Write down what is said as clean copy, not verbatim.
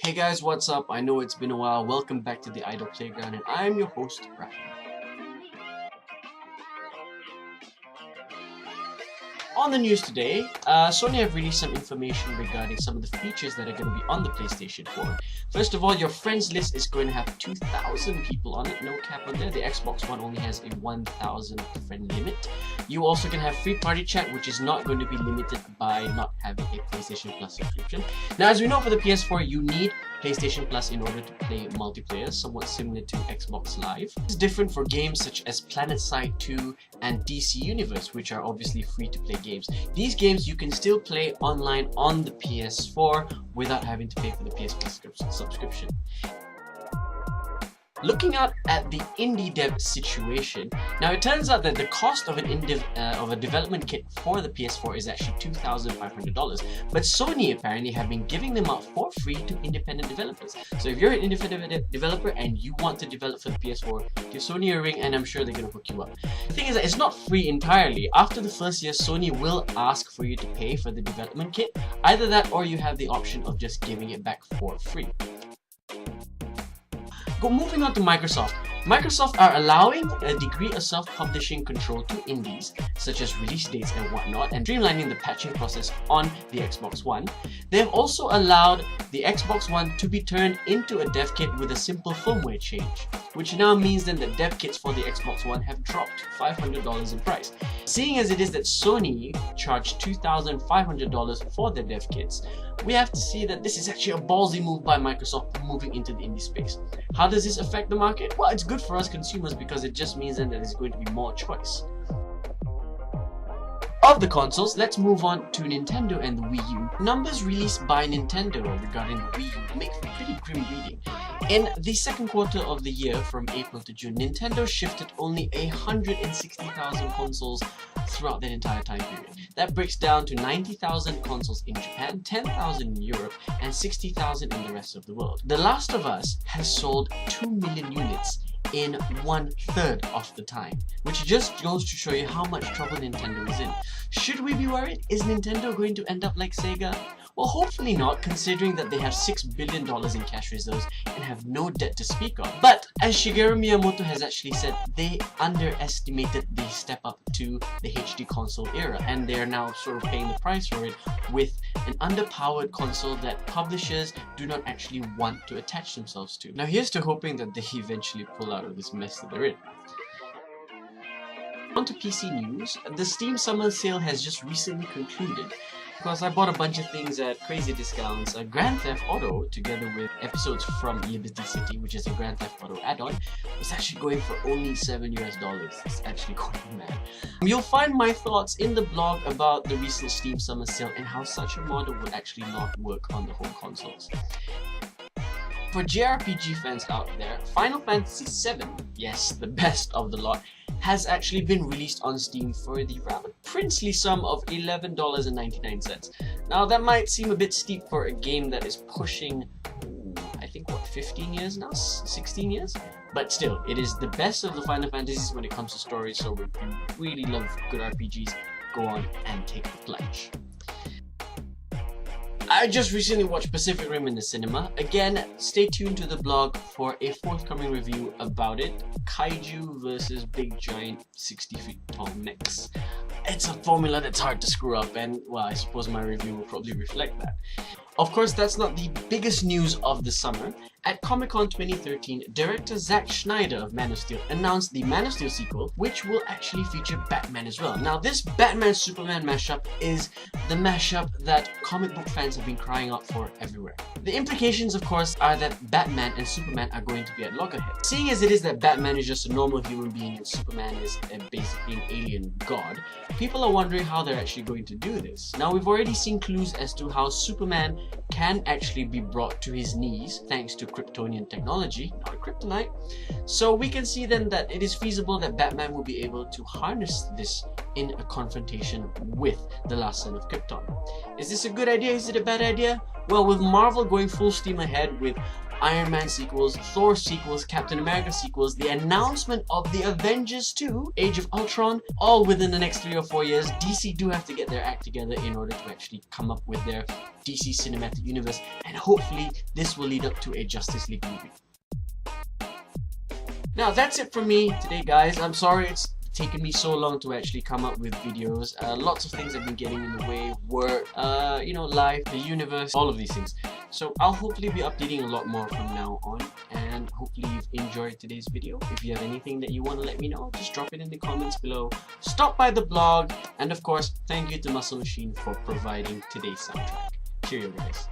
Hey guys, what's up? I know it's been a while. Welcome back to the Idle Playground, and I'm your host, Rafie. On the news today, Sony have released some information regarding some of the features that are going to be on the PlayStation 4. First of all, your friends list is going to have 2,000 people on it, no cap on there. The Xbox One only has a 1,000 friend limit. You also can have free party chat, which is not going to be limited by not having a PlayStation Plus subscription. Now, as we know, for the PS4, you need PlayStation Plus in order to play multiplayer, somewhat similar to Xbox Live. It's different for games such as PlanetSide 2 and DC Universe, which are obviously free to play games. These games you can still play online on the PS4 without having to pay for the PS Plus subscription. Looking out at the indie dev situation, now it turns out that the cost of a development kit for the PS4 is actually $2,500, but Sony apparently have been giving them out for free to independent developers. So if you're an independent developer and you want to develop for the PS4, give Sony a ring and I'm sure they're going to hook you up. The thing is that it's not free entirely. After the first year, Sony will ask for you to pay for the development kit. Either that or you have the option of just giving it back for free. Moving on to Microsoft. Microsoft are allowing a degree of self-publishing control to indies, such as release dates and whatnot, and streamlining the patching process on the Xbox One. They have also allowed the Xbox One to be turned into a dev kit with a simple firmware change, which now means then that dev kits for the Xbox One have dropped $500 in price. Seeing as it is that Sony charged $2,500 for their dev kits, we have to see that this is actually a ballsy move by Microsoft moving into the indie space. How does this affect the market? Well, it's good for us consumers because it just means then that there's going to be more choice. Of the consoles, let's move on to Nintendo and the Wii U. Numbers released by Nintendo regarding the Wii U make for pretty grim reading. In the second quarter of the year, from April to June, Nintendo shifted only 160,000 consoles throughout that entire time period. That breaks down to 90,000 consoles in Japan, 10,000 in Europe, and 60,000 in the rest of the world. The Last of Us has sold 2 million units in 1/3 of the time, which just goes to show you how much trouble Nintendo is in. Should we be worried? Is Nintendo going to end up like Sega? Well, hopefully not, considering that they have $6 billion in cash reserves and have no debt to speak of. But as Shigeru Miyamoto has actually said, they underestimated the step up to the HD console era, and they are now sort of paying the price for it with an underpowered console that publishers do not actually want to attach themselves to. Now here's to hoping that they eventually pull out of this mess that they're in. On to PC news, the Steam Summer Sale has just recently concluded. Because I bought a bunch of things at crazy discounts. Grand Theft Auto, together with episodes from Liberty City, which is a Grand Theft Auto add-on, was actually going for only $7 US. It's actually quite mad. You'll find my thoughts in the blog about the recent Steam Summer Sale and how such a model would actually not work on the home consoles. For JRPG fans out there, Final Fantasy VII, yes, the best of the lot, has actually been released on Steam for the rather princely sum of $11.99. Now that might seem a bit steep for a game that is pushing, I think, what, 15 years now? 16 years? But still, it is the best of the Final Fantasies when it comes to stories, so if you really love good RPGs, go on and take the plunge. I just recently watched Pacific Rim in the cinema. Again, stay tuned to the blog for a forthcoming review about it. Kaiju versus big giant 60 feet tall mechs. It's a formula that's hard to screw up, and well, I suppose my review will probably reflect that. Of course, that's not the biggest news of the summer. At Comic-Con 2013, director Zack Snyder of Man of Steel announced the Man of Steel sequel, which will actually feature Batman as well. Now, this Batman-Superman mashup is the mashup that comic book fans have been crying out for everywhere. The implications, of course, are that Batman and Superman are going to be at loggerheads. Seeing as it is that Batman is just a normal human being and Superman is basically an alien god, people are wondering how they're actually going to do this. Now, we've already seen clues as to how Superman can actually be brought to his knees thanks to Kryptonian technology, not a kryptonite. So we can see then that it is feasible that Batman will be able to harness this in a confrontation with the last son of Krypton. Is this a good idea? Is it a bad idea? Well, with Marvel going full steam ahead with Iron Man sequels, Thor sequels, Captain America sequels, the announcement of the Avengers 2, Age of Ultron, all within the next 3 or 4 years. DC do have to get their act together in order to actually come up with their DC Cinematic Universe, and hopefully this will lead up to a Justice League movie. Now that's it from me today, guys. I'm sorry it's taken me so long to actually come up with videos. Lots of things have been getting in the way, work, life, the universe, all of these things. So I'll hopefully be updating a lot more from now on, and hopefully you've enjoyed today's video. If you have anything that you want to let me know, just drop it in the comments below. Stop by the blog, and of course, thank you to Muscle Machine for providing today's soundtrack. Cheerio, guys.